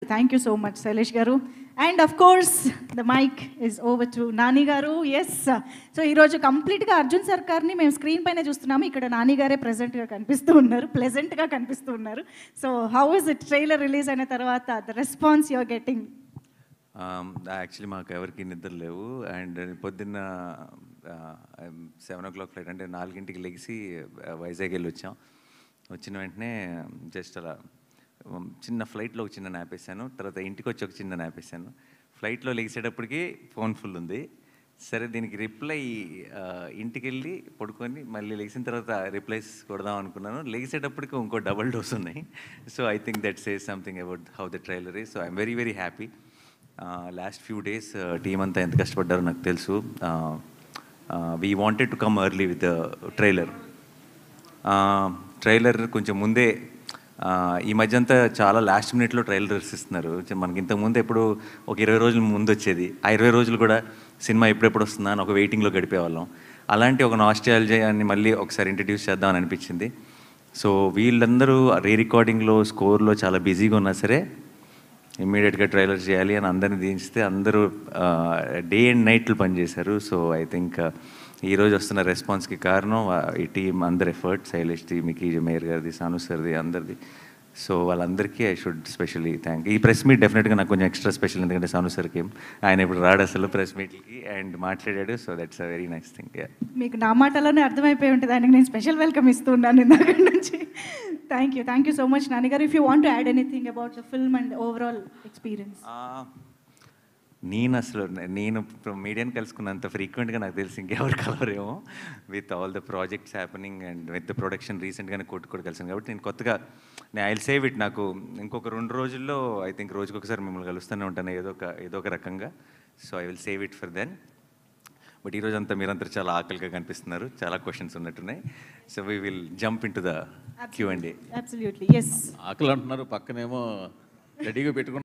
Thank you so much, Sailesh Garu. And of course, the mic is over to Nani Garu. Yes. So ఈ రోజు complete గా అర్జున్ సర్కార్ని మేము screen పైన చూస్తున్నాము. ఇక్కడ నాని గారే ప్రెజెంట్ గా కనిపిస్తూ ఉన్నారు, ప్లెజెంట్ గా కనిపిస్తూ ఉన్నారు. So how is it trailer release అయిన తర్వాత the response you are getting? Actually మాకు ఎవరికి నిద్ర లేవు. అండ్ పొద్దున్న 7 o'clock ఫ్లైట్, అంటే 4 లెగిసి వైజాగ్ వెళ్ళి వచ్చాం. వచ్చిన వెంటనే జస్ట్ అలా చిన్న ఫ్లైట్లో ఒక చిన్న నాప్ వేసాను. తర్వాత ఇంటికి వచ్చి ఒక చిన్న నాప్ వేసాను. ఫ్లైట్లో లెగిసేటప్పటికి ఫోన్ ఫుల్ ఉంది. సరే దీనికి రిప్లై ఇంటికి వెళ్ళి పడుకొని మళ్ళీ లెగిసిన తర్వాత రిప్లైస్ కొడదాం అనుకున్నాను. లెగిసేటప్పటికి ఇంకో డబుల్ డోస్ ఉన్నాయి. So I think that says something about how the trailer is. So I'm very very happy. Last few days team అంతా ఎంత కష్టపడ్డారో నాకు తెలుసు. We wanted to come early with trailer కొంచెం ముందే. ఈ మధ్య అంతా చాలా లాస్ట్ మినిట్లో ట్రైలర్స్ ఇస్తున్నారు. మనకి ఇంతకుముందు ఎప్పుడు ఒక 20 రోజుల ముందు వచ్చేది. ఆ 20 రోజులు కూడా సినిమా ఎప్పుడెప్పుడు వస్తుందా అని ఒక వెయిటింగ్లో గడిపేవాళ్ళం. అలాంటి ఒక నాస్టాల్జియాని మళ్ళీ ఒకసారి ఇంట్రడ్యూస్ చేద్దామని అనిపించింది. సో వీళ్ళందరూ రీ రికార్డింగ్లో, స్కోర్లో చాలా బిజీగా ఉన్నా సరే ఇమ్మీడియట్గా ట్రైలర్ చేయాలి అని అందరిని దించితే అందరూ డే అండ్ నైట్లు పనిచేశారు. సో ఐ థింక్ ఈరోజు వస్తున్న రెస్పాన్స్కి కారణం ఈ టీం అందరి ఎఫర్ట్, శైలేష్ టీమ్కి, మేయర్ గారిది, సాను సార్ది, అందరిది. సో వాళ్ళందరికీ ఐ షుడ్ స్పెషల్లీ థ్యాంక్. ఈ ప్రెస్ మీట్ డెఫినెట్గా నాకు కొంచెం ఎక్స్ట్రా స్పెషల్, ఎందుకంటే సాను సార్కి ఆయన ఇప్పుడు రాడు అసలు ప్రెస్ మీట్కి, అండ్ మాట్లాడాడు. So that's a very nice thing. మీకు నా మాటలోనే అర్థమైపోయి ఉంటుంది, ఆయనకి నేను స్పెషల్ వెల్కమ్ ఇస్తూ ఉన్నాను ఇందాక నుంచి. Thank you so much Nani గారు. If you want to add anything about the film and overall experience? నేను మీడియాని కలుసుకున్నంత ఫ్రీక్వెంట్గా నాకు తెలిసి ఇంకెవరు కలవరేమో, with all the projects happening and with the production. రీసెంట్గానే కూడా కలిసాను కాబట్టి నేను కొత్తగా ఐ విల్ సేవ్ ఇట్. నాకు ఇంకొక 2 రోజుల్లో ఐ థింక్ రోజుకొకసారి మిమ్మల్ని కలుస్తూనే ఉంటాను ఏదో ఒక రకంగా. So I will save it for then. But ఈరోజు అంతా మీరంతా చాలా ఆకలిగా కనిపిస్తున్నారు, చాలా క్వశ్చన్స్ ఉన్నట్టున్నాయి. So we will jump into the Q&A. Absolutely, yes. ఆకలి అంటున్నారు, పక్కనేమో రెడీగా పెట్టుకున్నారు.